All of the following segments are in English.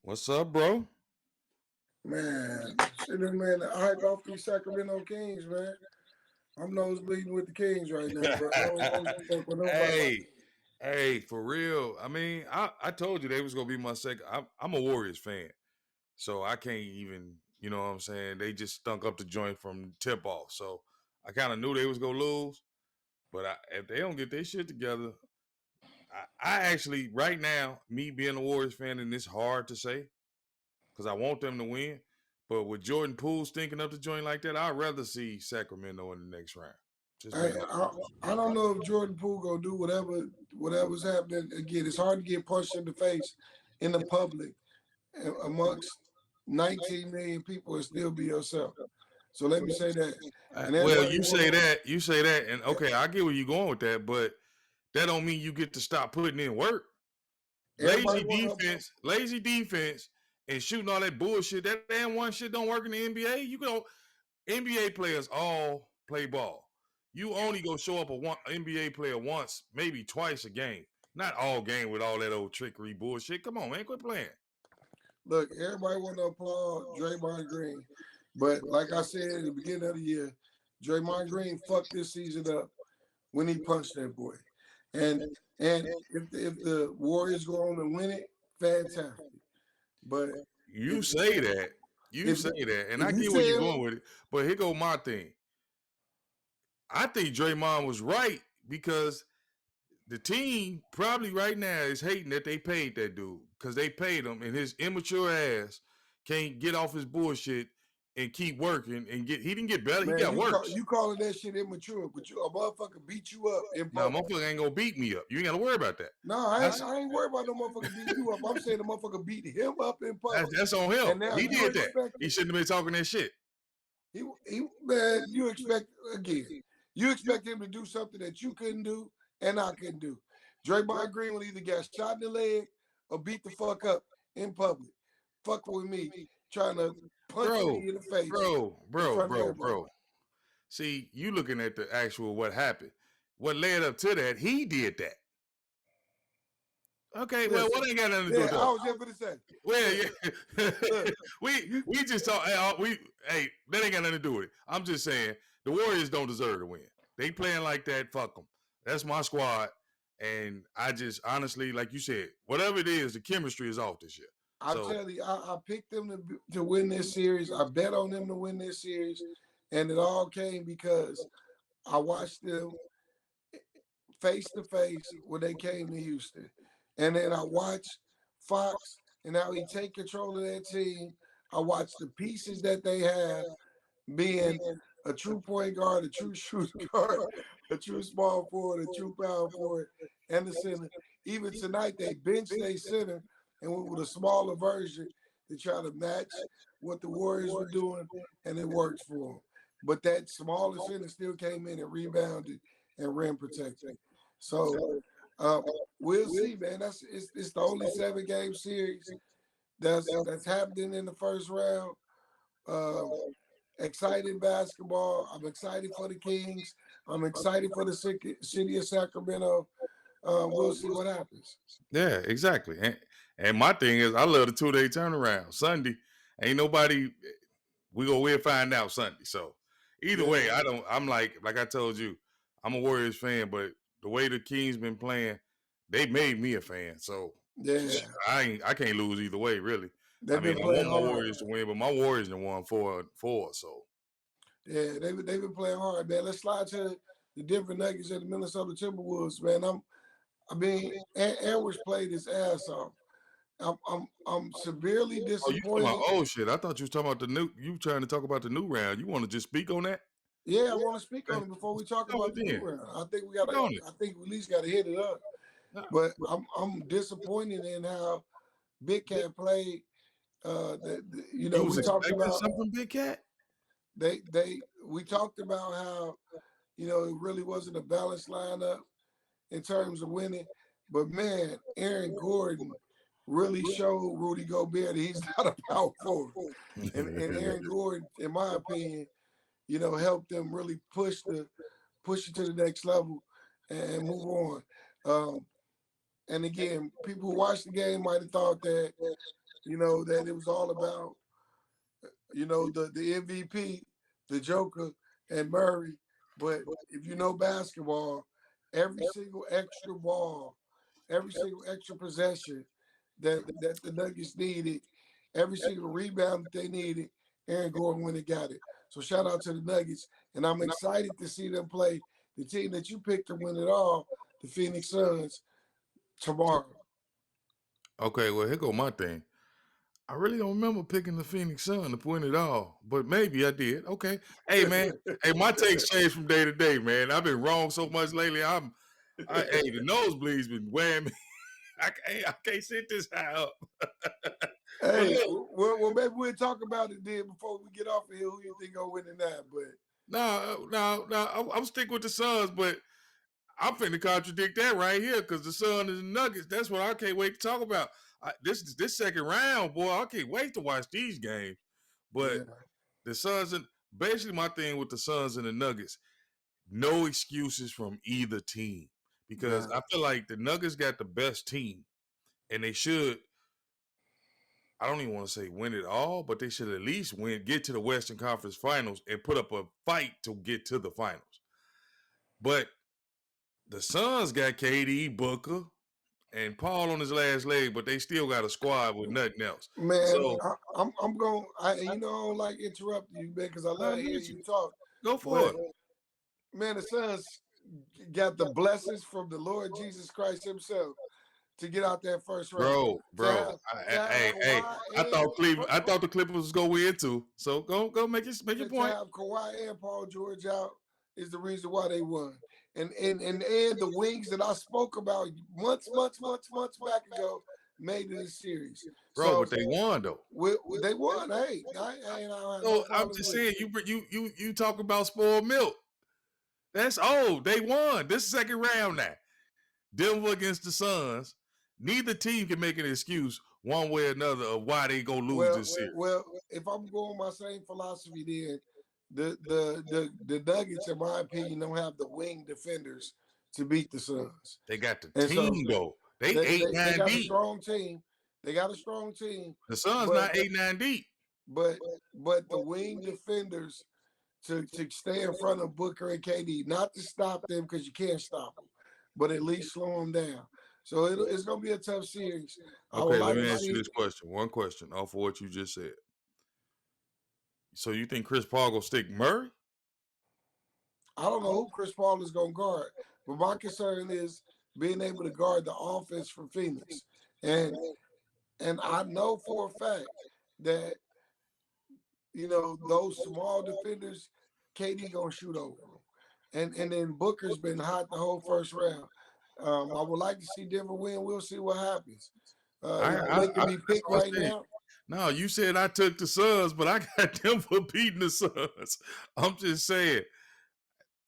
What's up, bro? Man, shit, man, I hype off these Sacramento Kings, man. I'm nosebleeding with the Kings right now, bro. I don't fuck with nobody. hey, hey, for real. I mean, I told you they was gonna be my second. I'm a Warriors fan, so I can't even. You know what I'm saying? They just stunk up the joint from tip off. So I kind of knew they was gonna lose, but if they don't get their shit together, I actually right now, me being a Warriors fan, and it's hard to say because I want them to win. But with Jordan Poole stinking up the joint like that, I'd rather see Sacramento in the next round. Just I, being I, I don't know if Jordan Poole gonna do whatever's happening. Again, it's hard to get punched in the face in the public amongst 19 million people and still be yourself. So let me say that. And Well, everybody you say that, and okay, I get where you're going with that, but that don't mean you get to stop putting in work. everybody want to Lazy defense, and shooting all that bullshit. That damn one shit don't work in the NBA. You go NBA players all play ball. You only go show up a NBA player once, maybe twice a game. Not all game with all that old trickery bullshit. Come on, man, quit playing. look. Everybody want to applaud Draymond Green, but like I said at the beginning of the year, Draymond Green fucked this season up when he punched that boy. And if the Warriors go on and win it, fantastic. But You if say that, if and if I you get where you're tell going with it. But here go my thing. I think Draymond was right because the team probably right now is hating that they paid that dude because they paid him and his immature ass can't get off his bullshit and keep working and get. He didn't get better. He man, got worse. you calling that shit immature, but a motherfucker beat you up in Now, public. motherfucker ain't gonna beat me up. You ain't gotta worry about that. No, I ain't worried about no motherfucker beating you up. I'm saying the motherfucker beat him up in public. That's on him. And now He you did that. expect He shouldn't have been talking that shit. man, you expect again. You expect him to do something that you couldn't do and I couldn't do. Draymond Green will either get shot in the leg or beat the fuck up in public. Fuck with me, trying to punch Bro, me in the face bro, in bro, front of bro, everybody. bro. See, you looking at the actual what happened. What led up to that, he did that. Okay, well, Listen, what ain't got nothing to do yeah, with I that? was just gonna say. Well, Look, yeah. look, you we just talk. Hey, that ain't got nothing to do with it. I'm just saying the Warriors don't deserve to win. They playing like that. Fuck them. That's my squad, and I just honestly, like you said, whatever it is, the chemistry is off this year. I'm So telling you, I picked them to win this series. I bet on them to win this series, and it all came because I watched them face to face when they came to Houston. And then I watched Fox and how he take control of that team. I watched the pieces that they have being a true point guard, a true shooting guard, a true small forward, a true power forward, and the center. Even tonight, they benched their center and went with a smaller version to try to match what the Warriors were doing, and it worked for them. But that smaller center still came in and rebounded and rim protected. So uh, we'll see, man. It's the only 7-game series that's happening in the first round. Um, Exciting basketball. I'm excited for the Kings. I'm excited for the city of Sacramento. We'll see what happens. yeah, exactly. And my thing is, I love the 2 day turnaround. Sunday, ain't nobody. We'll find out Sunday. So either Yeah, way, I don't. I'm like I told you, I'm a Warriors fan, but the way the Kings been playing, they made me a fan. So yeah. I can't lose either way, really. I They've mean, been I playing want my hard. Warriors to win, but my Warriors done won four. So Yeah, they've been playing hard, man. Let's slide to the Denver Nuggets and the Minnesota Timberwolves, man. Edwards played his ass off. I'm severely oh, you talking about disappointed. oh shit? I thought you was talking about the new. You trying to talk about the new round? You want to just speak on that? Yeah, I want to speak on Okay. it before we talk Go about the new then. round. I think we Speak gotta. on it. I think we at least gotta hit it up. Nah, But I'm disappointed in how Big Cat played. you was We talked expecting about something, Big Cat? we talked about how it really wasn't a balanced lineup in terms of winning. But man, Aaron Gordon really showed Rudy Gobert that he's not a power forward. And Aaron Gordon, in my opinion, helped them really push it to the next level and move on. Um, and again, people who watched the game might have thought that that it was all about, the MVP, the Joker, and Murray. But if you know basketball, every single extra ball, every single extra possession that the Nuggets needed, every single rebound that they needed, Aaron Gordon went and got it. So shout out to the Nuggets, and I'm excited to see them play the team that you picked to win it all, the Phoenix Suns, tomorrow. Okay, well, here go my thing. I really don't remember picking the Phoenix Sun to win it all, but maybe I did. Okay. Hey, man. Hey, my takes change from day to day, man. I've been wrong so much lately. Hey, the nosebleeds been wearing me. I can't sit this high up. Hey, well, maybe we'll talk about it then before we get off of here. Who you think gonna win in that? But no, I'm sticking with the Suns, but I'm finna contradict that right here because the Suns and the Nuggets. That's what I can't wait to talk about. This second round, boy, I can't wait to watch these games. But the Suns and basically my thing with the Suns and the Nuggets, no excuses from either team because I feel like the Nuggets got the best team, and they should. I don't even want to say win it all, but they should at least get to the Western Conference Finals and put up a fight to get to the finals. But the Suns got KD, Booker, and Paul on his last leg, but they still got a squad with nothing else. Man, so, I'm going. I don't like interrupting you, man, because I love hearing you talk. Go for it, man. The Suns got the blessings from the Lord Jesus Christ Himself to get out that first round. Bro. I thought the Clippers was gonna win too. So go make your point. To have Kawhi and Paul George out is the reason why they won. And the wings that I spoke about months back ago made it a series. Bro, but they won though. They won. Hey, I'm just saying you talk about spoiled milk. That's old. They won. This is second round now. Denver against the Suns. Neither team can make an excuse one way or another of why they gonna lose this series. Well, if I'm going my same philosophy, then the Nuggets, in my opinion, don't have the wing defenders to beat the Suns. They got the team though. They 8-9 deep. They got deep. A strong team. They got a strong team. The Suns not 8-9 deep. But the wing defenders to stay in front of Booker and KD, not to stop them because you can't stop them, but at least slow them down. So it's going to be a tough series. Okay, let me ask you this question. One question off of what you just said. So you think Chris Paul going to stick Murray? I don't know who Chris Paul is going to guard, but my concern is being able to guard the offense from Phoenix. And I know for a fact that, those small defenders, KD going to shoot over them. And then Booker's been hot the whole first round. I would like to see Denver win. We'll see what happens. They can be picked right now. No, you said I took the Suns, but I got Denver beating the Suns. I'm just saying.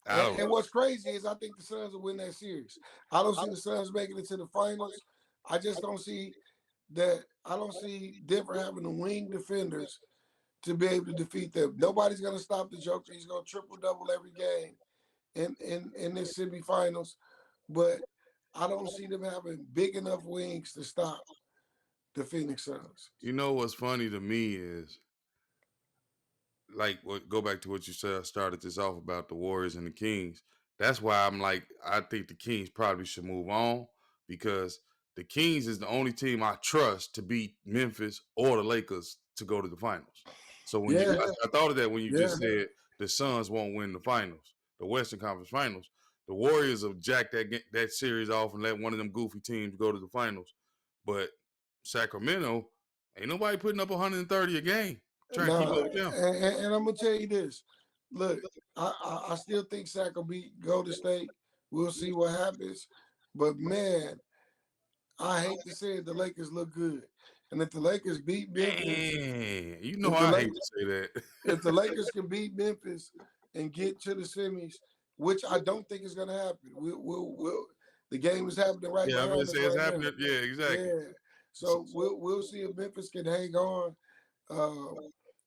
And what's crazy is I think the Suns will win that series. I don't see the Suns making it to the finals. I just don't see that. I don't see Denver having the wing defenders to be able to defeat them. Nobody's going to stop the Joker. He's going to triple-double every game in this semifinals. But I don't see them having big enough wings to stop the Phoenix Suns. You know what's funny to me is, go back to what you said, I started this off about the Warriors and the Kings. That's why I'm like, I think the Kings probably should move on because the Kings is the only team I trust to beat Memphis or the Lakers to go to the finals. So when I thought of that when you just said the Suns won't win the finals, the Western Conference Finals. The Warriors have jacked that series off and let one of them goofy teams go to the finals. But Sacramento, ain't nobody putting up 130 a game. Trying to keep up with them. And I'm going to tell you this. Look, I still think Sac will beat Golden State. We'll see what happens. But, man, I hate to say it, the Lakers look good. And if the Lakers beat Memphis. You know I hate to say that. If the Lakers can beat Memphis and get to the semis, which I don't think is going to happen. We'll the game is happening right now. Yeah, I'm going to say it's happening. Yeah, exactly. Yeah. So we'll see if Memphis can hang on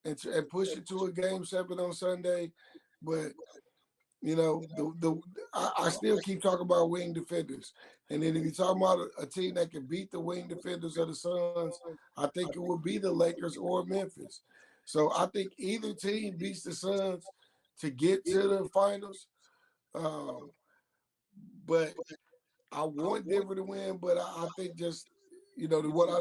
and push it to a Game 7 on Sunday. But, I still keep talking about wing defenders. And then if you're talking about a team that can beat the wing defenders of the Suns, I think it would be the Lakers or Memphis. So I think either team beats the Suns to get to the finals. Um, but I want Denver to win, but I think just what I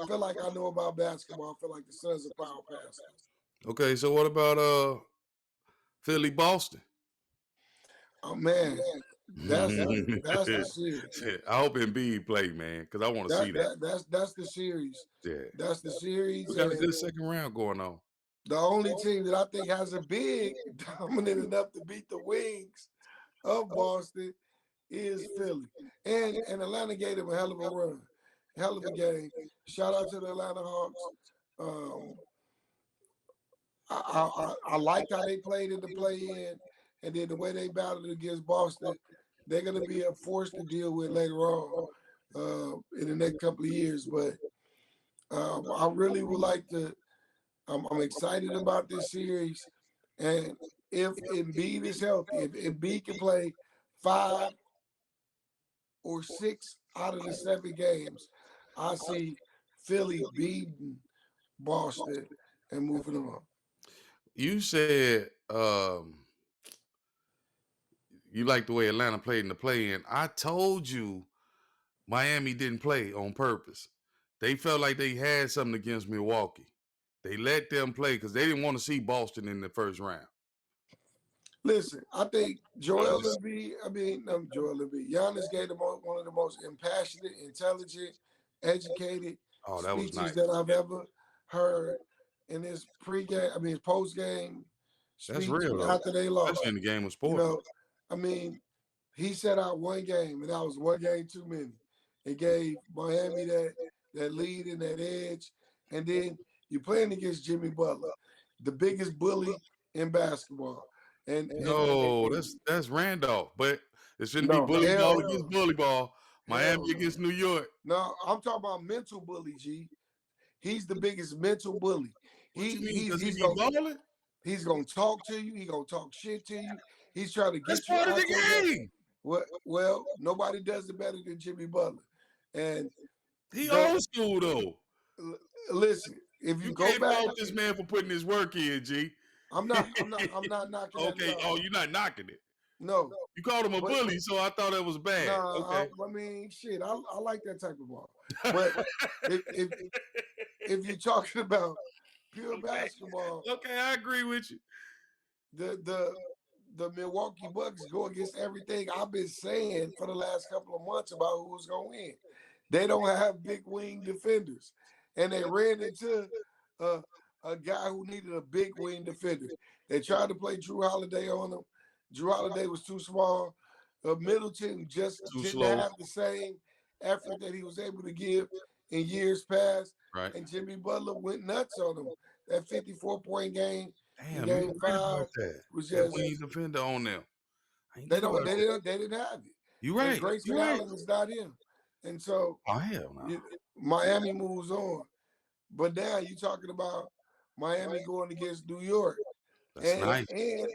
feel like I know about basketball, I feel like the Suns are power passers. Okay, so what about Philly Boston? Oh man, that's the series. I hope Embiid play, man, because I want to see that. That's the series. Yeah, That's the series, we got a and good second round going on. the only team that I think has a big dominant enough to beat the Wings of Boston is Philly. And Atlanta gave them a hell of a run. Hell of a game. Shout out to the Atlanta Hawks. Um, I liked how they played in the play-in, and then the way they battled against Boston. They're going to be a force to deal with later on in the next couple of years. But I really would like to. I'm excited about this series, and if Embiid is healthy, if Embiid can play 5 or 6 out of the 7 games, I see Philly beating Boston and moving on. You said you like the way Atlanta played in the play-in. I told you Miami didn't play on purpose. They felt like they had something against Milwaukee. They let them play because they didn't want to see Boston in the first round. Listen, I think Joel Embiid, Giannis gave one of the most impassioned, intelligent, educated speeches that I've ever heard in his his post-game speech after they lost. Especially in the game of sports. He set out one game, and that was one game too many. It gave Miami that lead and that edge. And then you're playing against Jimmy Butler, the biggest bully in basketball. That's Randolph, but it shouldn't be bully ball against bully ball. Miami against New York. No, I'm talking about mental bully, G. He's the biggest mental bully. He's gonna talk to you. He's gonna talk shit to you. He's trying to get you out of the game. Well, nobody does it better than Jimmy Butler, and he old school though. Listen, if you go back, fault this man for putting his work in, G. I'm not knocking. Okay. Oh, you're not knocking it. No, you called him a bully, so I thought that was bad. Okay. Shit, I like that type of ball. But if you're talking about pure basketball, okay, I agree with you. The Milwaukee Bucks go against everything I've been saying for the last couple of months about who's gonna win. They don't have big wing defenders, and they ran into a guy who needed a big wing defender. They tried to play Drew Holiday on him. Drew Holiday was too small. Middleton just didn't have the same effort that he was able to give in years past. Right. And Jimmy Butler went nuts on him. That 54-point game. Damn, game 5 was just wing defender on them. They didn't have it. You're right. Grayson Allen is not him. And so Miami moves on. But now you're talking about Miami going against New York. That's nice. And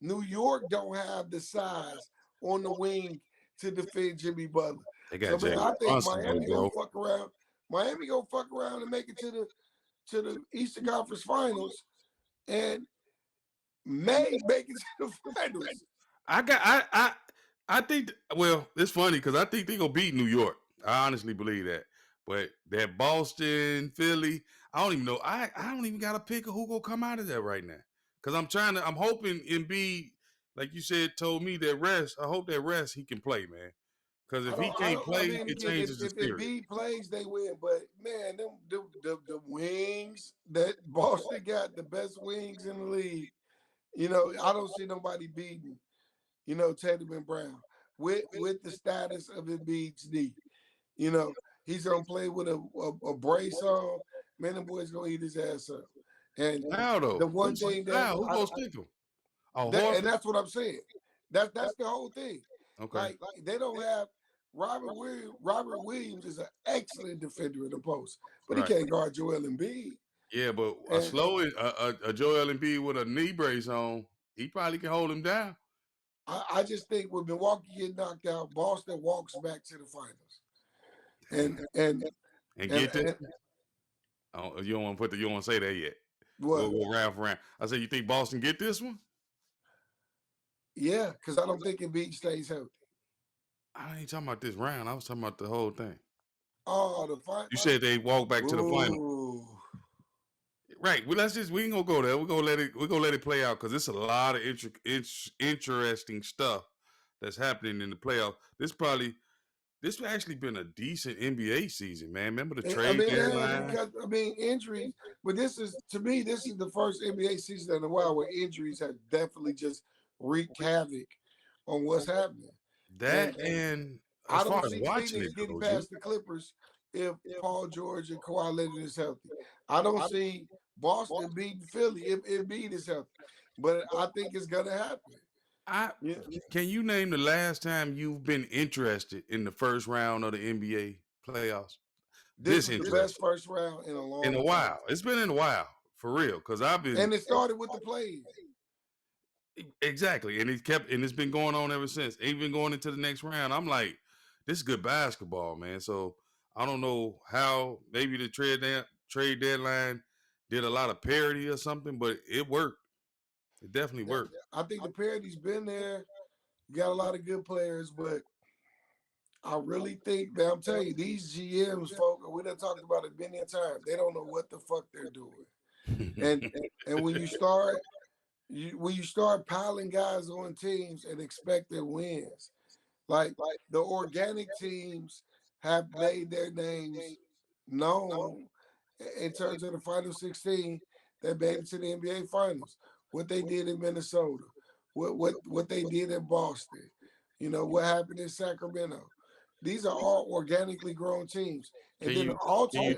New York don't have the size on the wing to defend Jimmy Butler. They got I think Miami gonna fuck around. Miami gonna fuck around and make it to the Eastern Conference Finals, and may make it to the finals. I think. Well, it's funny because I think they're gonna beat New York. I honestly believe that. But that Boston, Philly, I don't even know. I don't even got to pick who gonna come out of that right now. Because I'm hoping Embiid, like you said, told me that rest. I hope that rest he can play, man. Because if he can't play, it changes the series. If Embiid plays, they win. But man, the wings that Boston got, the best wings in the league. I don't see nobody beating, Tatum and Brown with the status of Embiid's knee. He's gonna play with a brace on. Man, the boy's gonna eat his ass up. And the one thing that who gonna stick him? And that's what I'm saying. That's the whole thing. Okay. Like they don't have Robert Williams. Robert Williams is an excellent defender in the post, but he can't guard Joel Embiid. Yeah, but a Joel Embiid with a knee brace on, he probably can hold him down. I just think when Milwaukee get knocked out, Boston walks back to the finals. And Damn. and And and, get this. and Oh, you don't want to you don't want to say that yet. what? We'll go round for round. I said, you think Boston get this one? Yeah, because I don't think Embiid stays healthy. I ain't talking about this round. I was talking about the whole thing. Oh, the final. You said they walk back to the final. Ooh. Right. Well, we ain't gonna go there. We're gonna let it play out because it's a lot of interesting stuff that's happening in the playoff. This actually been a decent NBA season, man. Remember the trade deadline? Because injuries. But to me, this is the first NBA season in a while where injuries have definitely just wreaked havoc on what's happening. And as I far don't as see watching Phoenix it getting goes, past the Clippers if Paul George and Kawhi Leonard is healthy. I don't see Boston beating Philly if Embiid is healthy. But I think it's gonna happen. Can you name the last time you've been interested in the first round of the NBA playoffs? This is the best first round in a long while. time. It's been in a while, for real. Because and it started with the play-in. Exactly, and it's been going on ever since. Even going into the next round, I'm like, this is good basketball, man. So I don't know how maybe the trade deadline did a lot of parity or something, but it worked. It definitely worked. I think the parity's been there. You got a lot of good players, but I really think, man, I'm telling you, these GMs, folks, we done talked about it many a time. They don't know what the fuck they're doing. And when you start piling guys on teams and expecting wins, like the organic teams have made their names known in terms of the Final 16 that made it to the NBA Finals. What they did in Minnesota, what they did in Boston, what happened in Sacramento. These are all organically grown teams. And then the ultimate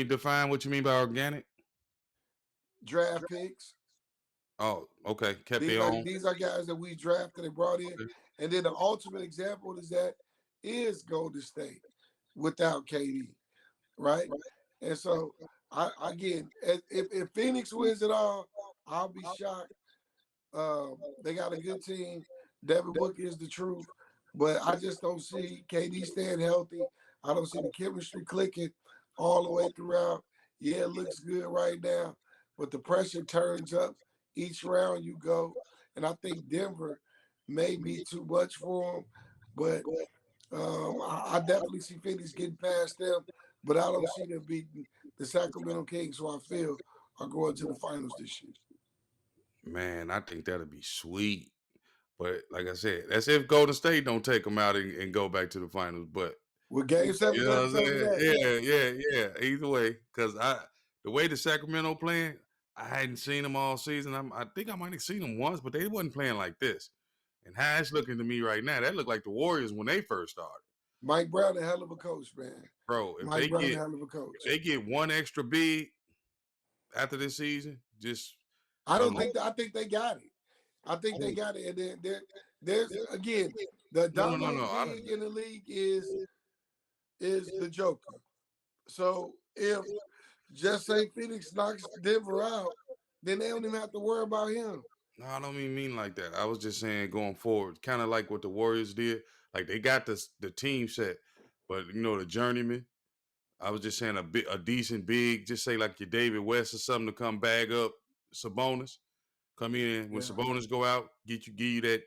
define what you mean by organic? Draft picks. Oh, okay. These are guys that we drafted and brought in. Okay. And then the ultimate example is Golden State without KD, right? And so, again, if Phoenix wins it all, I'll be shocked. They got a good team. Devin Booker is the truth. But I just don't see KD staying healthy. I don't see the chemistry clicking all the way throughout. Yeah, it looks good right now, but the pressure turns up each round you go. And I think Denver may be too much for them. But I definitely see Phoenix getting past them. But I don't see them beating the Sacramento Kings, who I feel are going to the finals this year. Man, I think that'd be sweet. But like I said, that's if Golden State don't take them out and go back to the finals. But with Game 7, you know what I'm saying? Yeah. Either way, because the way the Sacramento playing, I hadn't seen them all season. I think I might have seen them once, but they wasn't playing like this. And how it's looking to me right now, that looked like the Warriors when they first started. Mike Brown, a hell of a coach, man. Bro, if they get one extra big after this season, I think they got it. I think they got it. And then there's again the dominant big in the league is the Joker. So if just say Phoenix knocks Denver out, then they don't even have to worry about him. No, I don't mean like that. I was just saying going forward, kind of like what the Warriors did. Like they got the team set, but the journeyman. I was just saying a decent big, just say like your David West or something to come bag up Sabonis. Come in when Sabonis go out, give you that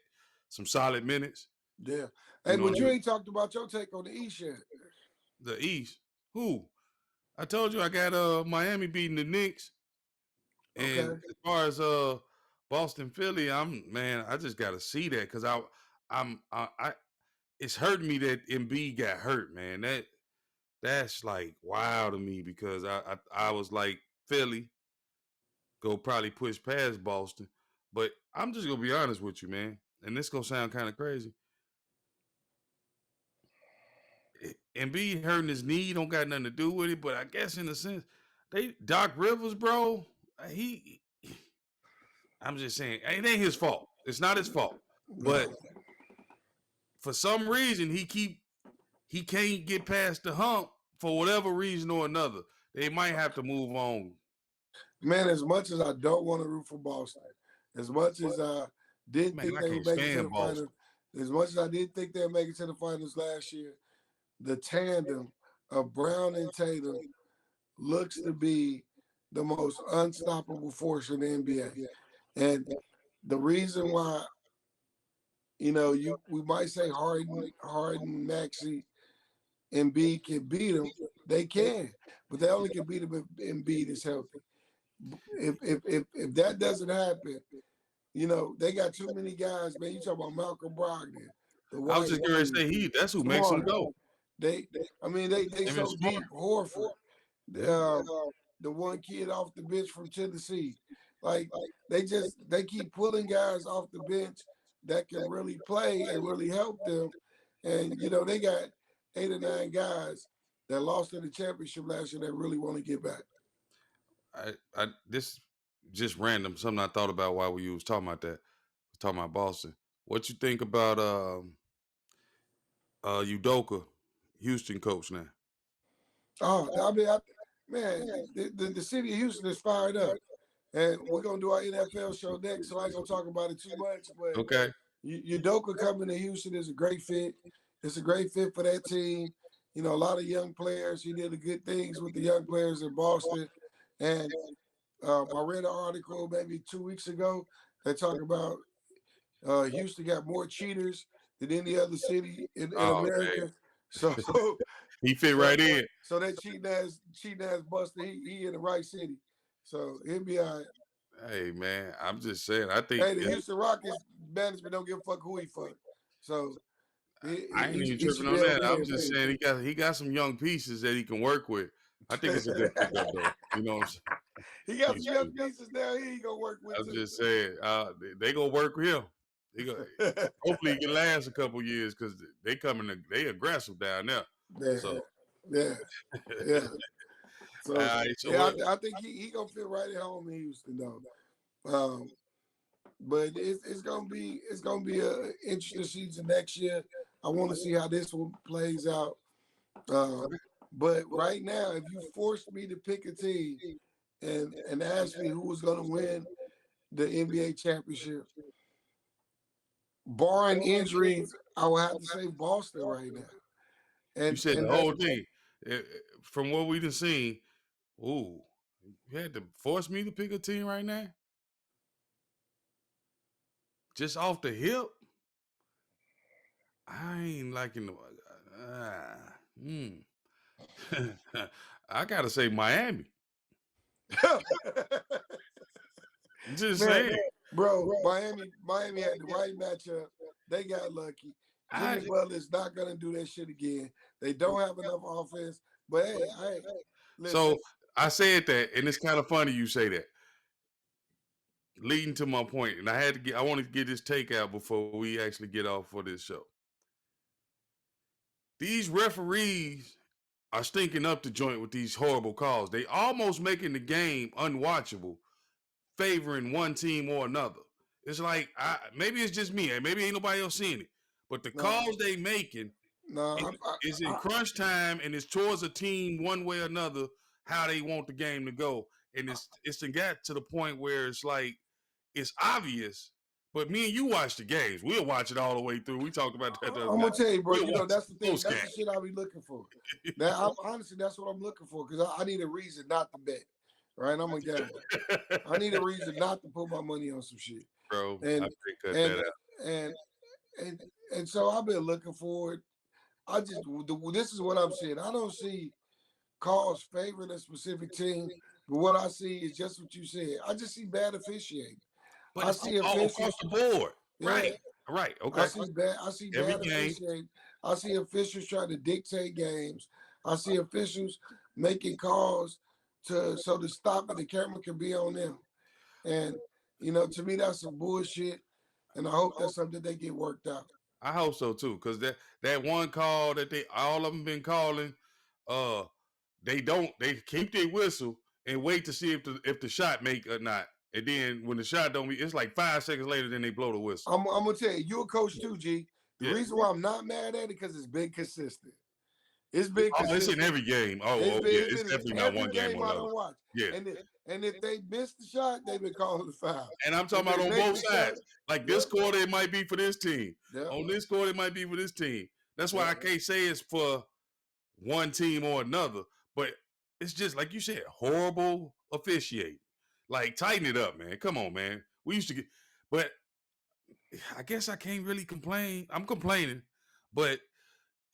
some solid minutes. Yeah. Hey, but you ain't talked about your take on the East yet. The East? Who? I told you I got Miami beating the Knicks. And as far as Boston Philly, I just gotta see that because it's hurting me that Embiid got hurt, man. That's like wow to me because I was like Philly go probably push past Boston. But I'm just gonna be honest with you, man, and this gonna sound kind of crazy. Embiid hurting his knee don't got nothing to do with it, but I guess in a sense, Doc Rivers, bro, I'm just saying, it ain't his fault. It's not his fault, but for some reason he can't get past the hump for whatever reason or another. They might have to move on. Man, as much as I don't want to root for Boston, as much as Didn't Man, think I they would can't make it to stand the Boston. finals. As much as I didn't think they'd make it to the finals last year, the tandem of Brown and Tatum looks to be the most unstoppable force in the NBA. And the reason why, we might say Harden, Maxey, and B can beat them. They can, but they only can beat them if Embiid is healthy. If that doesn't happen, they got too many guys, man. You talk about Malcolm Brogdon, the I was white just going to dude, say that's who makes them Smart. go. They Him and so Smart. deep. Horford, Yeah. the one kid off the bench from Tennessee, like they keep pulling guys off the bench that can really play and really help them. And they got 8 or 9 guys that lost in the championship last year that really want to get back. This just random, something I thought about while we was talking about that. Talking about Boston. What you think about Udoka, Houston coach now? Oh, I mean, man, the city of Houston is fired up. And we're gonna do our NFL show next, so I ain't gonna talk about it too much. But Okay. Udoka coming to Houston is a great fit. It's a great fit for that team. A lot of young players. He did the good things with the young players in Boston. And I read an article maybe 2 weeks ago that talked about Houston got more cheaters than any other city in Oh, America. man. So He fit right in. So that cheating ass Buster, he in the right city. So he'll be all right. Hey, man, I'm just saying. I think Hey, the Houston Rockets management don't give a fuck who he fuck. So I ain't even he should tripping be on able that. to I'm live just there. saying he got some young pieces that he can work with. I think it's a good pickup, though. You know what I'm saying? He got some young pieces down here he gonna work with. I'm just saying they gonna work with him. Hopefully he can last a couple years because they aggressive down there. Yeah, So yeah. So, right, so I think he gonna fit right at home in Houston though. But it's gonna be a interesting season next year. I want to see how this one plays out. But right now, if you forced me to pick a team and ask me who was gonna win the NBA championship, barring injuries, I would have to say Boston right now. you And said the whole thing. From what we done seen, ooh, you had to force me to pick a team right now? Just off the hip? I ain't liking the I gotta say Miami. Just saying. Bro, Miami had the right matchup. They got lucky. Jimmy Butler's not gonna do that shit again. They don't have enough offense. But hey, listen. So I said that, and it's kind of funny you say that. Leading to my point, and I wanted to get this take out before we actually get off for this show. These referees are stinking up the joint with these horrible calls. They almost making the game unwatchable, favoring one team or another. It's like maybe it's just me, and maybe ain't nobody else seeing it. But the calls they making is in crunch time, and it's towards a team one way or another how they want the game to go, and it's got to the point where it's like it's obvious. But me and you watch the games. We'll watch it all the way through. We talked about that. I'm gonna tell you, bro. That's the thing. That's the shit I'll be looking for. Honestly, that's what I'm looking for because I need a reason not to bet. Right? I'm a gambler. I need a reason not to put my money on some shit. Bro, and so I've been looking for it. This is what I'm seeing. I don't see calls favoring a specific team, but what I see is just what you said. I just see bad officiating. But I see all across the board. Right. Right. Okay. I see bad officiating. I see officials trying to dictate games. I see officials making calls so to stop it, the camera can be on them. And to me, that's some bullshit. And I hope that's something they get worked out. I hope so too, because that one call that all of them been calling, they keep their whistle and wait to see if the shot make or not. And then when the shot don't be, it's like 5 seconds later, then they blow the whistle. I'm gonna tell you, you're a coach too, G. The reason why I'm not mad at it because it's been consistent. It's been Oh, it's in consistent. every game. Oh, It's yeah, been it's in definitely not every one game game or I another. don't watch. Yeah, And if they miss the shot, they've been calling the foul. and I'm talking If about they on make both the shot, sides. Like this yep, quarter, it might be for this team. yep, On this quarter, it might be for this team. That's why I yep. can't say it's for one team or another. But it's just like you said, horrible officiating. Like tighten it up, man. Come on, man. We used to get, but I guess I can't really complain. I'm complaining, but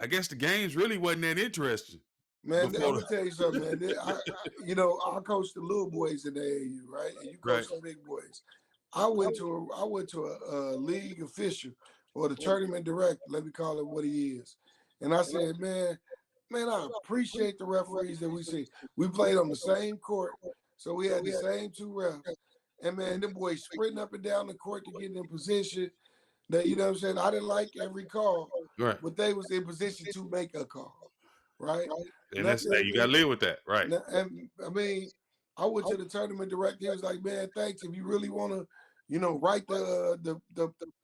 I guess the games really wasn't that interesting Man, I'm before. gonna tell you something, man. I coach the little boys in the AAU, right? And you Right. coach the big boys. I went to a league official or the tournament director, let me call it what he is. And I said, man, I appreciate the referees that we see. We played on the same court, so we had the same two refs. And man, them boys sprinting up and down the court to get in position. That you know what I'm saying? I didn't like every call, Right. but they was in position to make a call, right? And that's hey, you gotta live with that, right? And I mean, I went to the tournament director. He was like, "Man, thanks. If you really want to, write the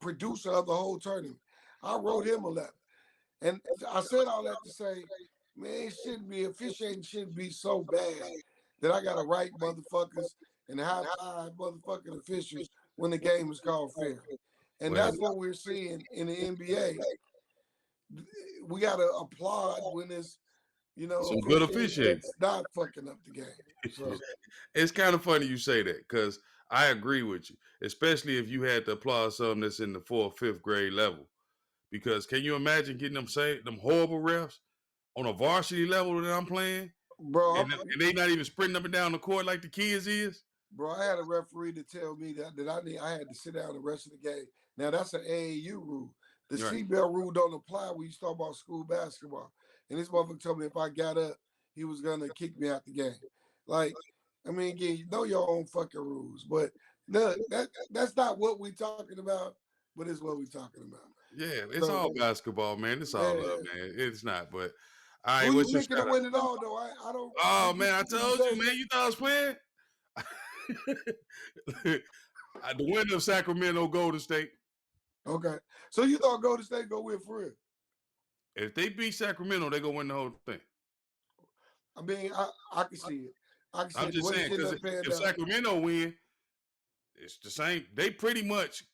producer of the whole tournament." I wrote him a letter, and I said all that to say, man, it shouldn't be officiating shouldn't be so bad that I gotta write motherfuckers and high five motherfucking officials when the game is called fair. And Well, that's what we're seeing in the NBA. We gotta applaud when it's some good officiating officiating. that's not fucking up the game. So It's kind of funny you say that because I agree with you, especially if you had to apply something that's in the 4th, 5th grade level. Because can you imagine getting them horrible refs on a varsity level that I'm playing, bro, and they not even sprinting up and down the court like the kids is? bro, I had a referee to tell me that I had to sit down the rest of the game. Now that's an AAU rule. The Right. CBL rule don't apply when you talk about school basketball. And this motherfucker told me if I got up, he was gonna kick me out the game. Like, I mean, again, you know your own fucking rules, but no, that's not what we're talking about. But it's what we're talking about. Yeah, it's So, all basketball, man. It's all love, yeah. man. It's not, but all right, Who you what's your picking to shout out? win it all though? I don't. Oh Did man, I you told say? you, man. You thought I was playing? The winner of Sacramento, Golden State. Okay. So you thought Golden State go win for real? If they beat Sacramento, they gonna win the whole thing. I mean, I can see it. I can see I'm it. just What saying shit because done panned if out. Sacramento win, it's the same. They pretty much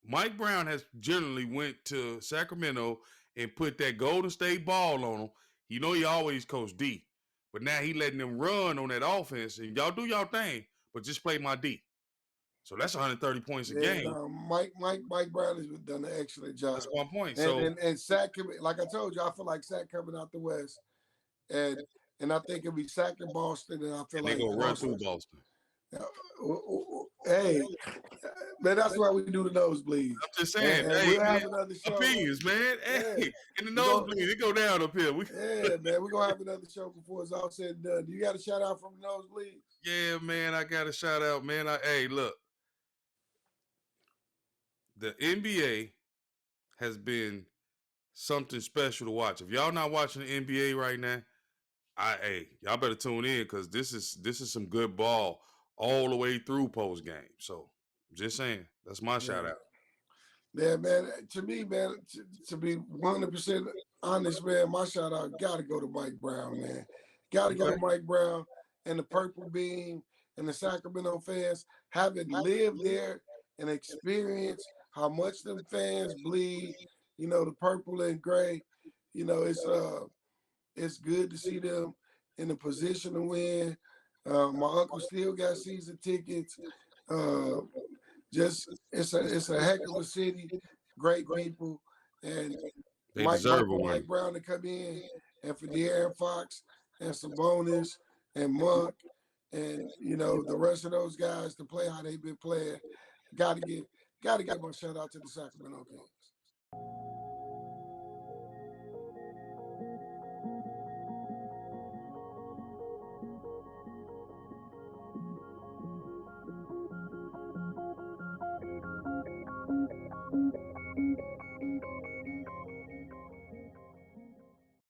Mike Brown has generally went to Sacramento and put that Golden State ball on them. You know he always coach D, but now he letting them run on that offense and y'all do y'all thing, but just play my D. So that's 130 points a Yeah, game. no, Mike Brown has done an excellent job. That's my point. And So and Sac, like I told you, I feel like Sac coming out the West, and I think it'll be Sac in Boston, and I feel they like gonna run Boston. through Boston. Hey, man, that's why we do the nosebleeds. I'm just saying, And hey, we'll man, have another show. opinions, man. Yeah. Hey, in the nosebleed, it go down up here. Yeah, man, we're gonna have another show before it's all said and done. Do you got a shout out from the nosebleeds? Yeah, man, I got a shout out, man. Hey, look, the NBA has been something special to watch. If y'all not watching the NBA right now, y'all better tune in because this is some good ball all the way through post game. So just saying, that's my shout out. Yeah, man. To me, man, to be 100% honest, man, my shout out got to go to Mike Brown, man. Got to go to Mike Brown and the Purple Beam and the Sacramento fans, having lived there and experienced how much them fans bleed. You know, the purple and gray. You know, it's good to see them in a position to win. My uncle still got season tickets. Just it's a heck of a city, great people, and They Mike deserve a win. Mike Brown to come in, and for De'Aaron Fox and Sabonis and Monk, and the rest of those guys to play how they've been playing. Got to give my shout out to the Sacramento Kings.